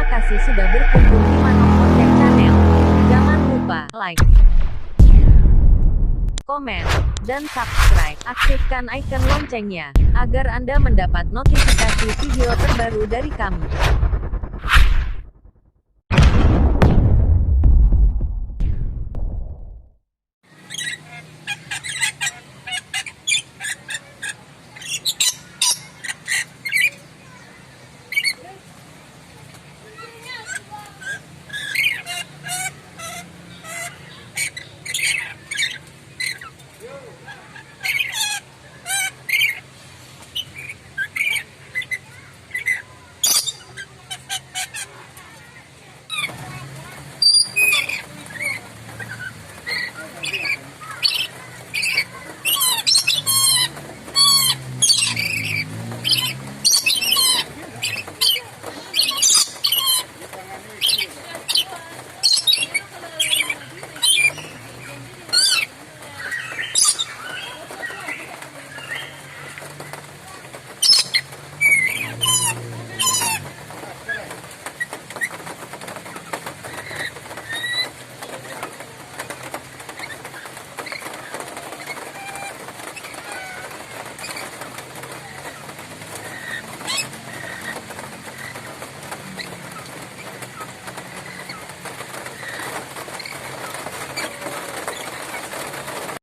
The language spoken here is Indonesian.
Terima kasih sudah berkunjung di Manok Konten Channel. Jangan lupa like, komen, dan subscribe. Aktifkan icon loncengnya, agar Anda mendapat notifikasi video terbaru dari kami.